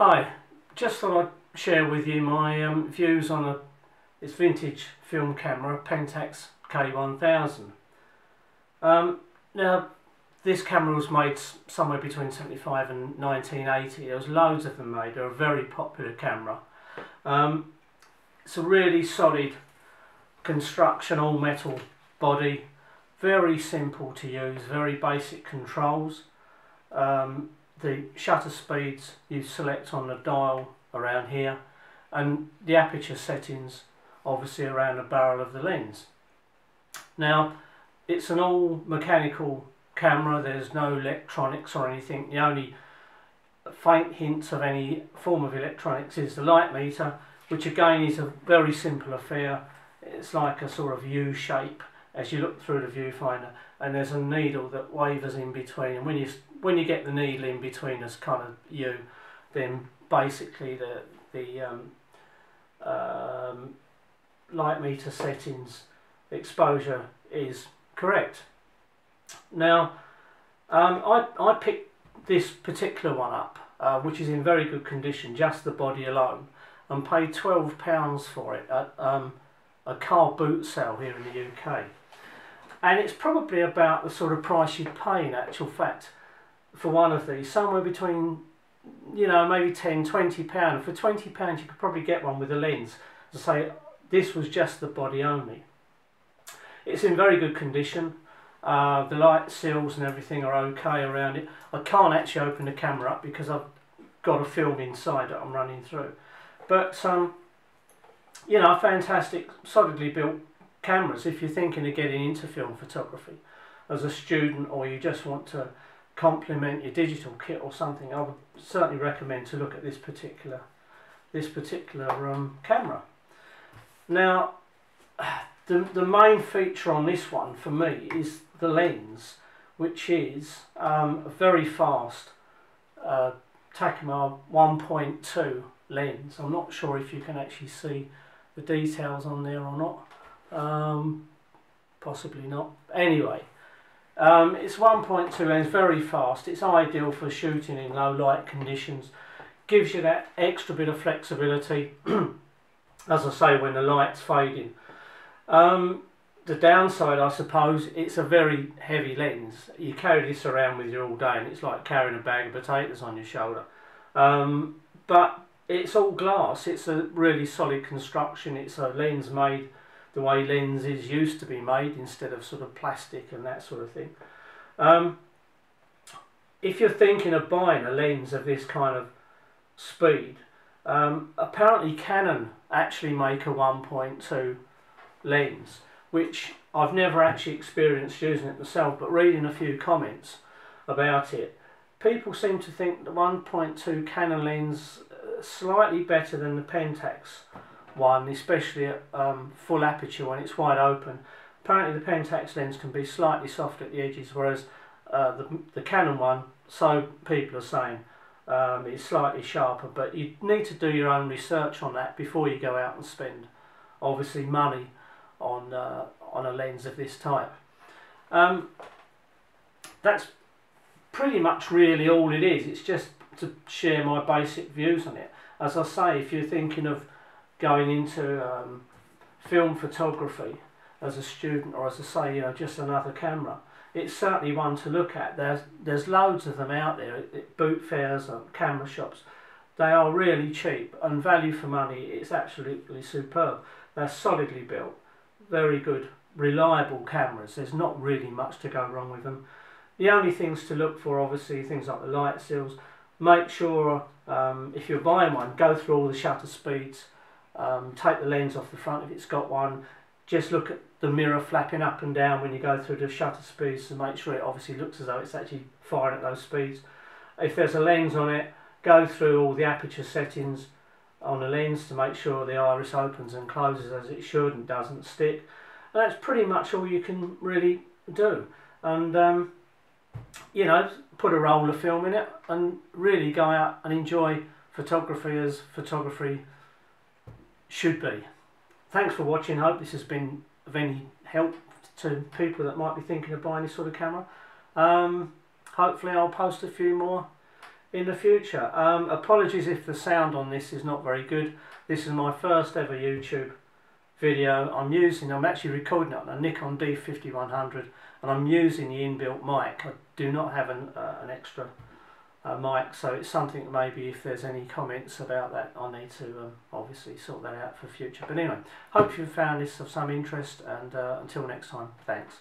Hi, just thought I'd share with you my views on this vintage film camera, PENTAX K1000. Now, this camera was made somewhere between 75 and 1980. There was loads of them made. They're a very popular camera. It's a really solid construction, all metal body, very simple to use, very basic controls. The shutter speeds you select on the dial around here, and the aperture settings obviously around the barrel of the lens. Now, it's an all mechanical camera. There's no electronics or anything. The only faint hints of any form of electronics is the light meter, which again is a very simple affair. It's like a sort of U shape as you look through the viewfinder, and there's a needle that wavers in between, and when you get the needle in between this kind of U, then basically the light meter settings exposure is correct. Now, I picked this particular one up, which is in very good condition, just the body alone, and paid £12 for it at a car boot sale here in the UK. And it's probably about the sort of price you'd pay in actual fact for one of these, somewhere between, you know, maybe £10–20. For £20 you could probably get one with a lens. To say this was just the body only. It's in very good condition. The light seals and everything are okay around it. I can't actually open the camera up because I've got a film inside that I'm running through. But you know, fantastic, solidly built cameras if you're thinking of getting into film photography as a student, or you just want to complement your digital kit or something. I would certainly recommend to look at this particular camera. Now, the main feature on this one for me is the lens, which is a very fast Takumar 1.2 lens. I'm not sure if you can actually see the details on there or not. Possibly not. Anyway, it's 1.2 lens, very fast. It's ideal for shooting in low light conditions. Gives you that extra bit of flexibility, as I say, when the light's fading. The downside, I suppose, it's a very heavy lens. You carry this around with you all day, and it's like carrying a bag of potatoes on your shoulder. But it's all glass. It's a really solid construction. It's a lens made the way lenses used to be made, instead of sort of plastic and that sort of thing. If you're thinking of buying a lens of this kind of speed, apparently Canon actually make a 1.2 lens, which I've never actually experienced using it myself, but reading a few comments about it, people seem to think the 1.2 Canon lens slightly better than the Pentax one, especially at full aperture when it's wide open. Apparently the Pentax lens can be slightly soft at the edges, whereas the Canon one, so people are saying, is slightly sharper. But you need to do your own research on that before you go out and spend obviously money on a lens of this type. That's pretty much really all it is. It's just to share my basic views on it. As I say, if you're thinking of going into film photography as a student, or as I say, you know, just another camera, it's certainly one to look at. There's loads of them out there at boot fairs and camera shops. They are really cheap, and value for money. It's absolutely superb. They're solidly built, very good, reliable cameras. There's not really much to go wrong with them. The only things to look for, obviously, things like the light seals. Make sure, if you're buying one, go through all the shutter speeds. Take the lens off the front if it's got one. Just look at the mirror flapping up and down when you go through the shutter speeds to make sure it obviously looks as though it's actually firing at those speeds. If there's a lens on it, go through all the aperture settings on the lens to make sure the iris opens and closes as it should and doesn't stick. And that's pretty much all you can really do. And you know, put a roll of film in it and really go out and enjoy photography as photography should be. Thanks for watching. Hope this has been of any help to people that might be thinking of buying this sort of camera. Hopefully I'll post a few more in the future. Apologies if the sound on this is not very good. This is my first ever YouTube video. I'm actually recording it on a Nikon D5100, and I'm using the inbuilt mic. I do not have an extra mic, so it's something maybe if there's any comments about that I need to obviously sort that out for future. But anyway, hope you found this of some interest, and until next time, thanks.